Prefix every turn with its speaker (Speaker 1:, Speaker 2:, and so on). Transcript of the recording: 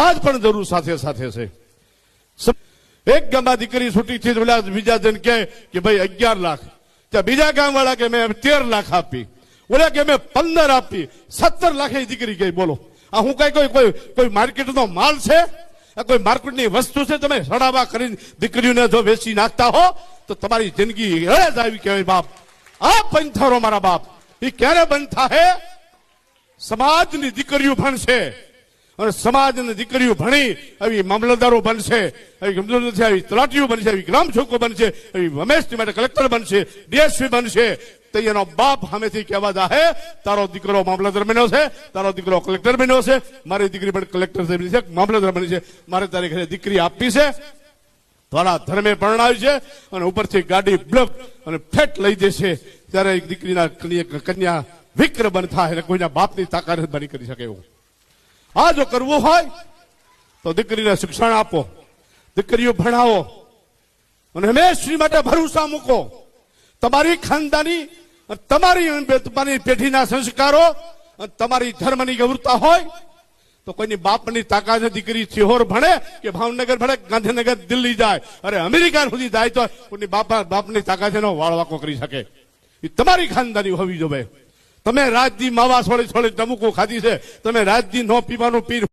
Speaker 1: આજ પણ જરૂર સાથે સાથે છે. એક ગામમાં દીકરી છૂટી છે, બીજા જણ કે ભાઈ 11 લાખ, ત્યાં બીજા ગામ વાળા કે મેં 13 લાખ આપી, ઓલા કે મેં 15 આપી, 17 લાખે દીકરી ગઈ. બોલો, આ હું કઈ કોઈ માર્કેટનો માલ છે? આ કોઈ માર્કેટની વસ્તુ છે? તમે સડાવા કરીને દીકરીઓને જો વેચી નાખતા હો તો તમારી જિંદગી હળે જ આવી કહેવાય. બાપ, આ પંથરો મારા બાપ એ ક્યારે બંધ થાય? સમાજની દીકરીઓ ભણશે અને સમાજની દીકરીઓ ભણી આવી મામલતદારો બનશે, આવી તલાટીઓ બનશે, આવી ગ્રામ છોકો બનશે, આવી હંમેશની માટે કલેક્ટર બનશે, ડીએસપી બનશે. તો એનો બાપ સામેથી કહેવા જાહે તારો દીકરો મામલતદાર બન્યો છે, તારો દીકરો કલેક્ટર બન્યો છે, મારી દીકરી પણ કલેક્ટર બની છે, મામલતદાર બની છે, મારે તારી ઘરે દીકરી આપી છે, થોડા ધર્મે પરણાવી છે અને ઉપરથી ગાડી બ્લોક અને ફેટ લઈ જશે. ત્યારે એક દીકરીના કન્યા વિક્ર બન થાય એટલે કોઈના બાપની તાકાત બની કરી શકે એવું. આ જો કરવું હોય તો દીકરીને શિક્ષણ આપો, દીકરીઓ ભણાવો અને હંમેશની માટે ભરોસા મૂકો. તમારી ખાનદાની, તમારી પેઢીના સંસ્કારો, તમારી ધર્મની ગૌરવતા હોય તો કોઈની બાપની તાકાત દીકરી સિહોર ભણે કે ભાવનગર ભણે, ગાંધીનગર, દિલ્હી જાય, અરે અમેરિકા સુધી જાય તો કોઈની બાપની તાકાત એનો વાળવાકો કરી શકે. એ તમારી ખાનદાની હોવી જોઈએ. તમે રાજદી માવા છોડી છોડી ટમુકો ખાધી છે, તમે રાજદી નો પીવાનું પીર